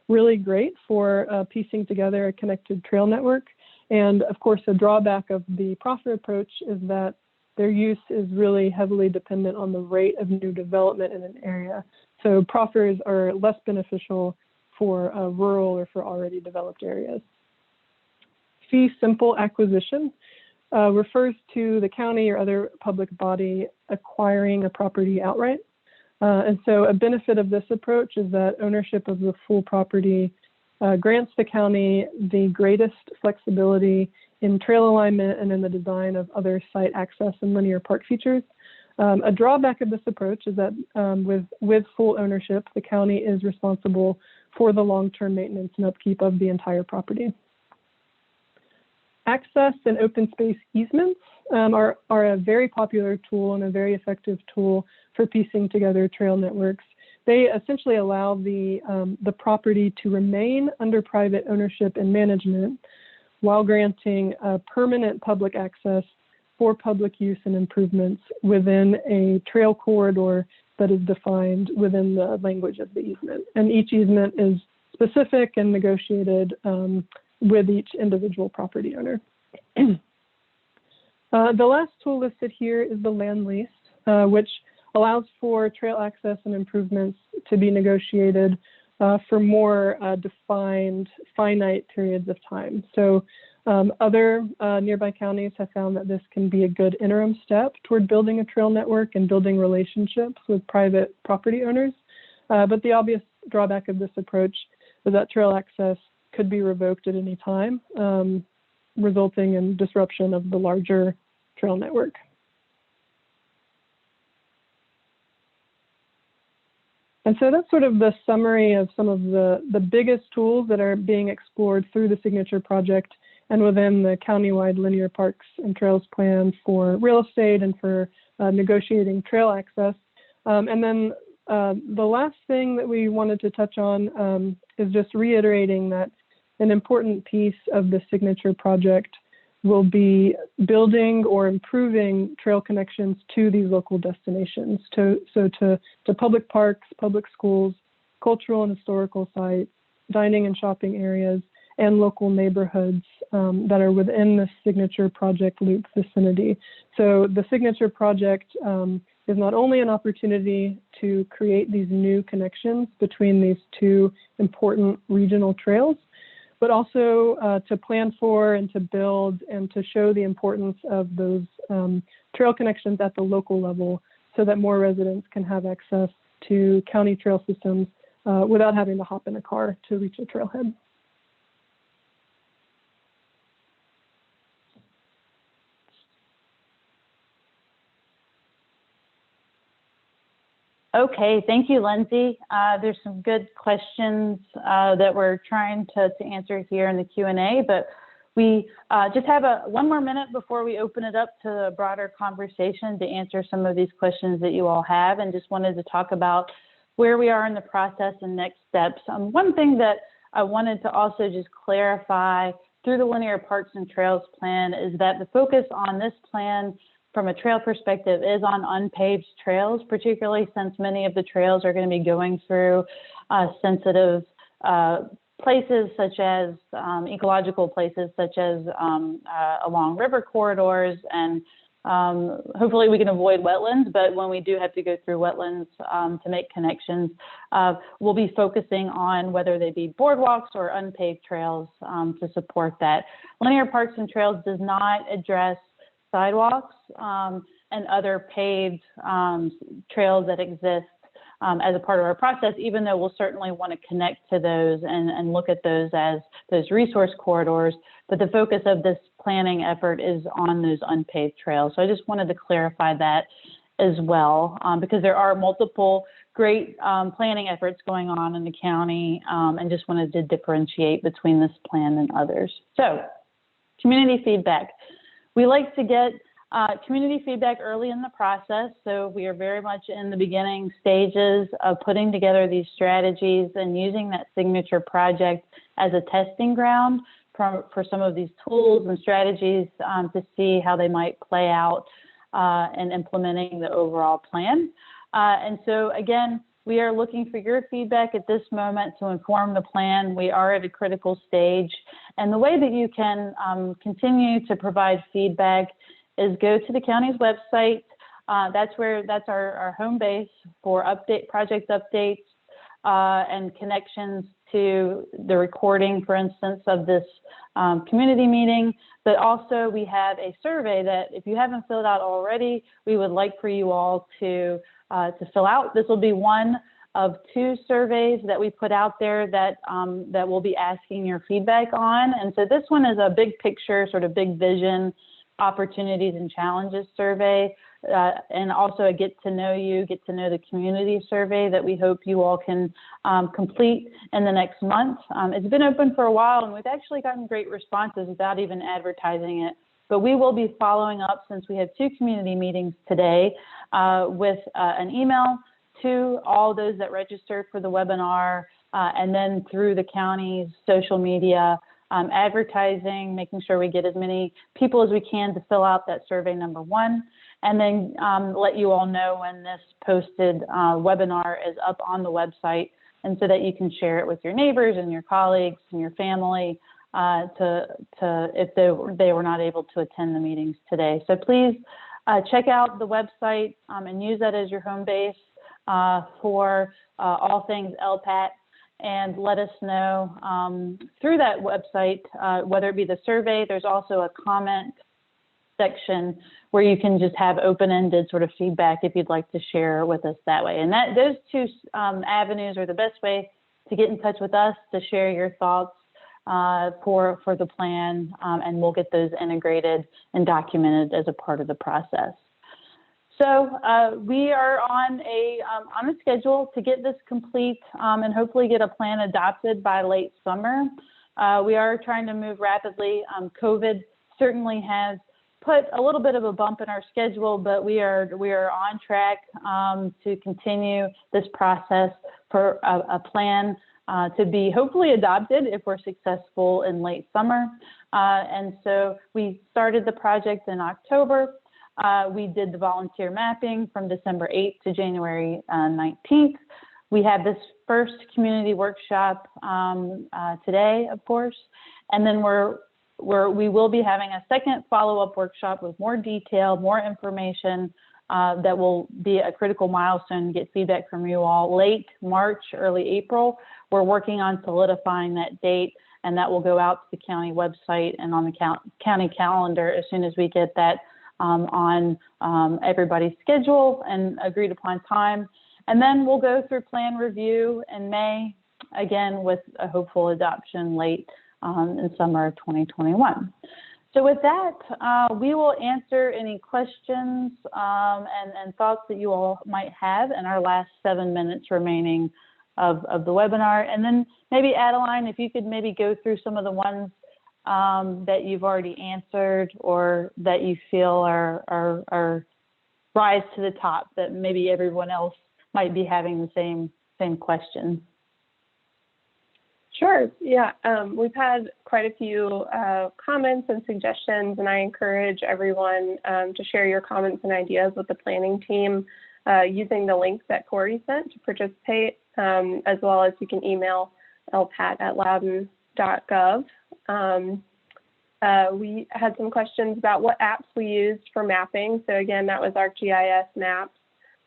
A: really great for piecing together a connected trail network. And of course, a drawback of the proffer approach is that their use is really heavily dependent on the rate of new development in an area. So proffers are less beneficial for rural or for already developed areas. Fee simple acquisition refers to the county or other public body acquiring a property outright. And so a benefit of this approach is that ownership of the full property grants the county the greatest flexibility in trail alignment and in the design of other site access and linear park features. A drawback of this approach is that with full ownership, the county is responsible for the long-term maintenance and upkeep of the entire property. Access and open space easements are a very popular tool and a very effective tool for piecing together trail networks. They essentially allow the property to remain under private ownership and management while granting permanent public access for public use and improvements within a trail corridor that is defined within the language of the easement. And each easement is specific and negotiated with each individual property owner. The last tool listed here is the land lease, which allows for trail access and improvements to be negotiated for more defined, finite periods of time. So other nearby counties have found that this can be a good interim step toward building a trail network and building relationships with private property owners. But the obvious drawback of this approach is that trail access could be revoked at any time, resulting in disruption of the larger trail network. And so that's sort of the summary of some of the biggest tools that are being explored through the Signature Project and within the countywide linear parks and trails plan for real estate and for negotiating trail access. And then the last thing that we wanted to touch on is just reiterating that an important piece of the Signature Project will be building or improving trail connections to these local destinations, to public parks, public schools, cultural and historical sites, dining and shopping areas, and local neighborhoods that are within the Signature Project loop vicinity. So the Signature Project is not only an opportunity to create these new connections between these two important regional trails, but also to plan for and to build and to show the importance of those trail connections at the local level so that more residents can have access to county trail systems without having to hop in a car to reach a trailhead.
B: Okay, thank you, Lindsay. There's some good questions that we're trying to answer here in the Q&A, but we just have one more minute before we open it up to a broader conversation to answer some of these questions that you all have, and just wanted to talk about where we are in the process and next steps. One thing that I wanted to also just clarify through the Linear Parks and Trails plan is that the focus on this plan from a trail perspective is on unpaved trails, particularly since many of the trails are going to be going through sensitive places such as ecological places such as along river corridors, and hopefully we can avoid wetlands, but when we do have to go through wetlands to make connections, we'll be focusing on whether they be boardwalks or unpaved trails to support that. Linear Parks and Trails does not address sidewalks and other paved trails that exist as a part of our process, even though we'll certainly want to connect to those and look at those as those resource corridors. But the focus of this planning effort is on those unpaved trails. So I just wanted to clarify that as well, because there are multiple great planning efforts going on in the county, and just wanted to differentiate between this plan and others. So community feedback. We like to get community feedback early in the process, so we are very much in the beginning stages of putting together these strategies and using that Signature Project as a testing ground for some of these tools and strategies to see how they might play out in implementing the overall plan. And so again, we are looking for your feedback at this moment to inform the plan. We are at a critical stage. And the way that you can continue to provide feedback is go to the county's website. That's our home base for project updates and connections to the recording, for instance, of this community meeting, but also we have a survey that if you haven't filled out already, we would like for you all to fill out. This will be one of 2 surveys that we put out there that we'll be asking your feedback on. And so this one is a big picture, sort of big vision, opportunities and challenges survey, and also a get to know the community survey that we hope you all can complete in the next month. It's been open for a while and we've actually gotten great responses without even advertising it. But we will be following up, since we have 2 community meetings today, with an email to all those that registered for the webinar, and then through the county's social media, advertising, making sure we get as many people as we can to fill out that survey, number 1, and then let you all know when this posted webinar is up on the website, and so that you can share it with your neighbors and your colleagues and your family if they were not able to attend the meetings today. So please check out the website and use that as your home base for all things LPAT, and let us know through that website, whether it be the survey. There's also a comment section where you can just have open-ended sort of feedback if you'd like to share with us that way. And those 2 avenues are the best way to get in touch with us, to share your thoughts for the plan, and we'll get those integrated and documented as a part of the process. So we are on a schedule to get this complete and hopefully get a plan adopted by late summer. We are trying to move rapidly. COVID certainly has put a little bit of a bump in our schedule, but we are on track to continue this process for a plan to be hopefully adopted if we're successful in late summer. And so we started the project in October. We did the volunteer mapping from December 8th to January 19th. We had this first community workshop today, of course, and then we will be having a second follow-up workshop with more detail, more information that will be a critical milestone, get feedback from you all late March, early April. We're working on solidifying that date, and that will go out to the county website and on the county calendar as soon as we get that on everybody's schedule and agreed upon time. And then we'll go through plan review in May, again with a hopeful adoption late in summer of 2021. So with that, we will answer any questions and thoughts that you all might have in our last 7 minutes remaining of the webinar. And then maybe Adeline, if you could maybe go through some of the ones that you've already answered or that you feel are rise to the top, that maybe everyone else might be having the same question.
C: Sure. Yeah, we've had quite a few comments and suggestions, and I encourage everyone to share your comments and ideas with the planning team using the link that Corey sent to participate, as well as you can email lpat@loudoun.gov. We had some questions about what apps we used for mapping. So again, that was ArcGIS Maps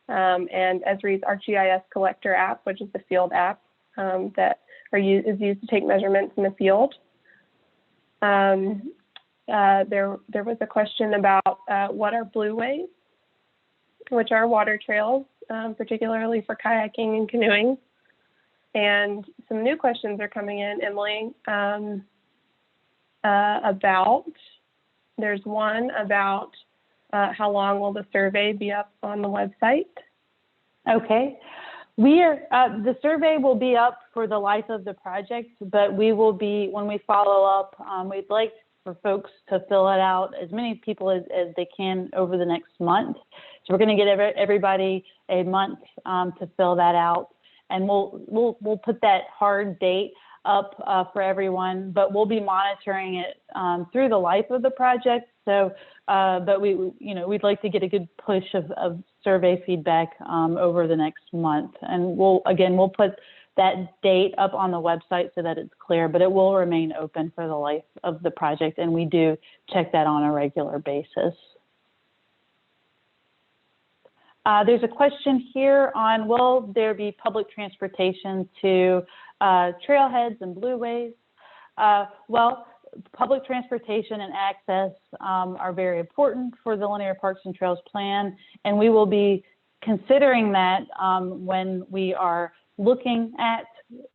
C: and Esri's ArcGIS Collector app, which is the field app that is used to take measurements in the field. There was a question about what are blueways, which are water trails, particularly for kayaking and canoeing. And some new questions are coming in, Emily, there's one about how long will the survey be up on the website? Okay. The survey will be up for the life of the project, but we will be, when we follow up, we'd like for folks to fill it out, as many people as they can over the next month. So we're going to get everybody a month to fill that out, and we'll put that hard date up for everyone, but we'll be monitoring it through the life of the project. So, but we'd like to get a good push of survey feedback over the next month, and we'll put that date up on the website so that it's clear, but it will remain open for the life of the project, and we do check that on a regular basis. There's a question here on, will there be public transportation to
B: trailheads and blueways. Well, public transportation and access are very important for the Linear Parks and Trails plan, and we will be considering that when we are looking at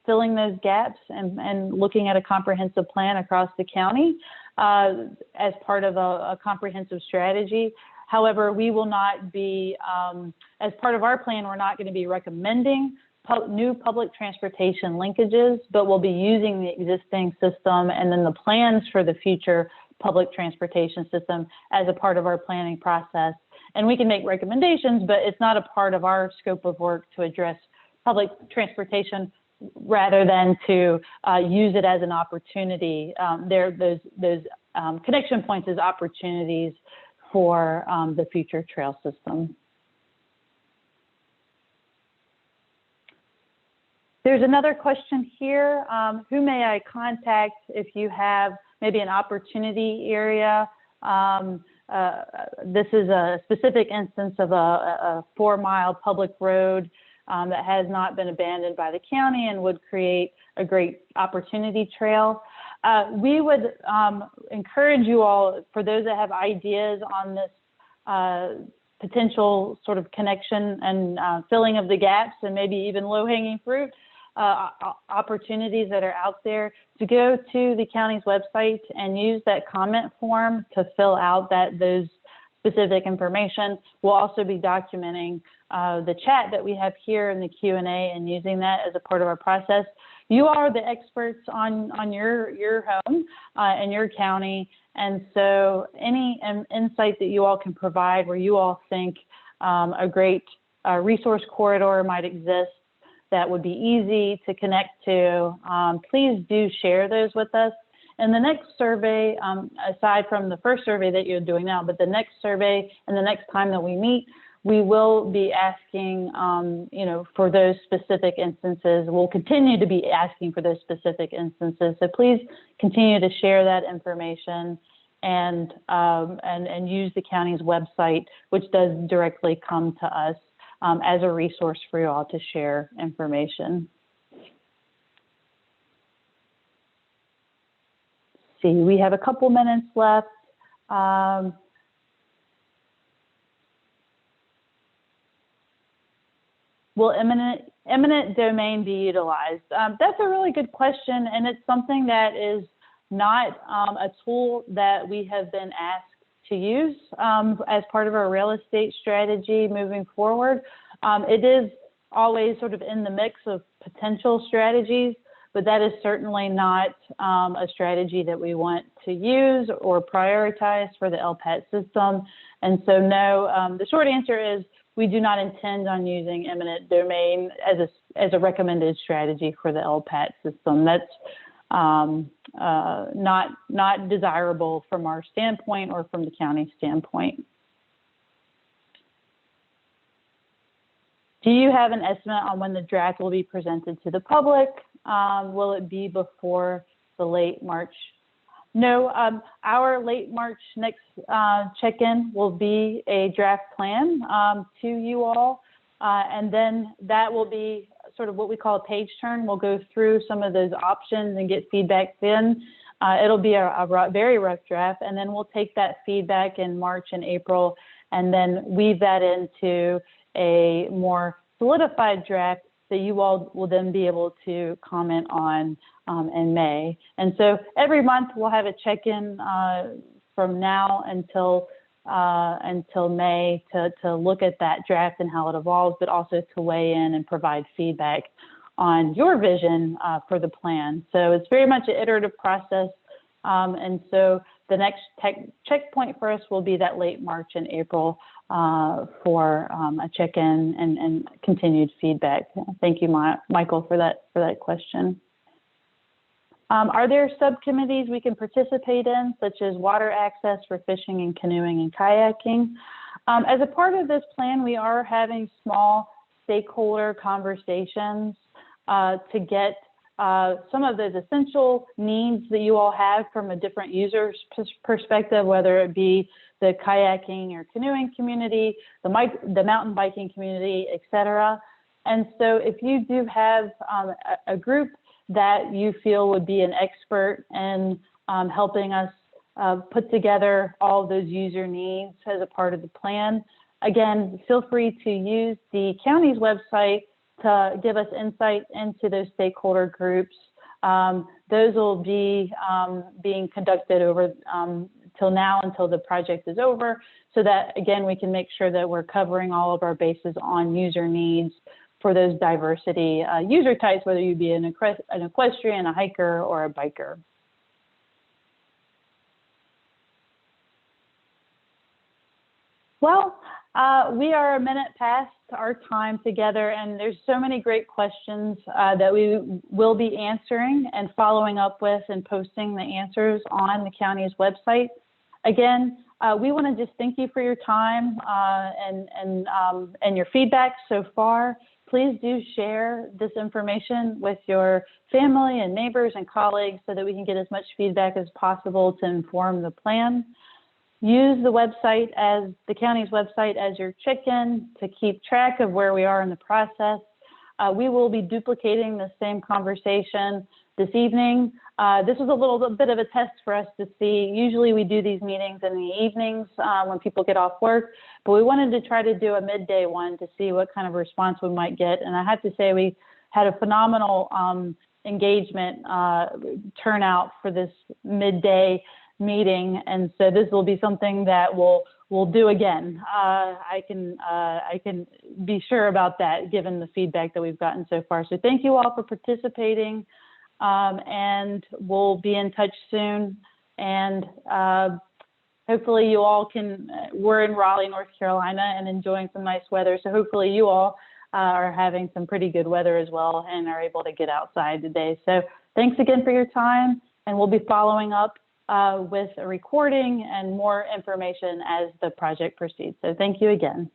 B: filling those gaps and looking at a comprehensive plan across the county as part of a comprehensive strategy. However, we will not be, as part of our plan, we're not going to be recommending new public transportation linkages, but we'll be using the existing system and then the plans for the future public transportation system as a part of our planning process. And we can make recommendations, but it's not a part of our scope of work to address public transportation rather than to use it as an opportunity. Those connection points as opportunities for the future trail system. There's another question here. Who may I contact if you have maybe an opportunity area? This is a specific instance of a 4-mile public road that has not been abandoned by the county and would create a great opportunity trail. We would encourage you all, for those that have ideas on this potential sort of connection and filling of the gaps and maybe even low-hanging fruit, opportunities that are out there, to go to the county's website and use that comment form to fill out those specific information. We'll also be documenting the chat that we have here in the Q&A and using that as a part of our process. You are the experts on your home and your county, and so any insight that you all can provide where you all think a great resource corridor might exist that would be easy to connect to, please do share those with us. And the next survey, aside from the first survey that you're doing now, but the next survey and the next time that we meet, we will be asking, for those specific instances. We'll continue to be asking for those specific instances. So please continue to share that information and use the county's website, which does directly come to us as a resource for you all to share information. See, we have a couple minutes left. Will eminent domain be utilized? That's a really good question, and it's something that is not a tool that we have been asked to use as part of our real estate strategy moving forward. It is always sort of in the mix of potential strategies, but that is certainly not a strategy that we want to use or prioritize for the LPAT system. And so no, the short answer is we do not intend on using eminent domain as a recommended strategy for the LPAT system. That's not desirable from our standpoint or from the county standpoint. Do you have an estimate on when the draft will be presented to the public? Will it be before the late March? No, our late March next check-in will be a draft plan to you all. And then that will be sort of what we call a page turn. We'll go through some of those options and get feedback then. It'll be a very rough draft, and then we'll take that feedback in March and April and then weave that into a more solidified draft that you all will then be able to comment on in May. And so every month we'll have a check-in from now until May to look at that draft and how it evolves, but also to weigh in and provide feedback on your vision for the plan. So it's very much an iterative process. And so the next checkpoint for us will be that late March and April for a check-in and continued feedback. Thank you, Michael, for that question. Are there subcommittees we can participate in, such as water access for fishing and canoeing and kayaking? As a part of this plan, we are having small stakeholder conversations to get some of those essential needs that you all have from a different user's perspective, whether it be the kayaking or canoeing community, the mountain biking community, et cetera. And so if you do have a group that you feel would be an expert in helping us put together all of those user needs as a part of the plan. Again, feel free to use the county's website to give us insight into those stakeholder groups. Those will be being conducted over till now until the project is over, so that, again, we can make sure that we're covering all of our bases on user needs for those diversity user types, whether you be an equestrian, a hiker, or a biker. Well, we are a minute past our time together, and there's so many great questions that we will be answering and following up with and posting the answers on the county's website. Again, we want to just thank you for your time and your feedback so far. Please do share this information with your family and neighbors and colleagues so that we can get as much feedback as possible to inform the plan. Use the website, as the county's website, as your check-in to keep track of where we are in the process. We will be duplicating the same conversation this evening. This was a little bit of a test for us to see. Usually we do these meetings in the evenings when people get off work, but we wanted to try to do a midday one to see what kind of response we might get. And I have to say we had a phenomenal engagement turnout for this midday meeting, and so this will be something that we'll do again. I can be sure about that, given the feedback that we've gotten so far. So thank you all for participating, and we'll be in touch soon. And hopefully you all can. We're in Raleigh, North Carolina, and enjoying some nice weather. So hopefully you all are having some pretty good weather as well and are able to get outside today. So thanks again for your time, and we'll be following up with a recording and more information as the project proceeds. So thank you again.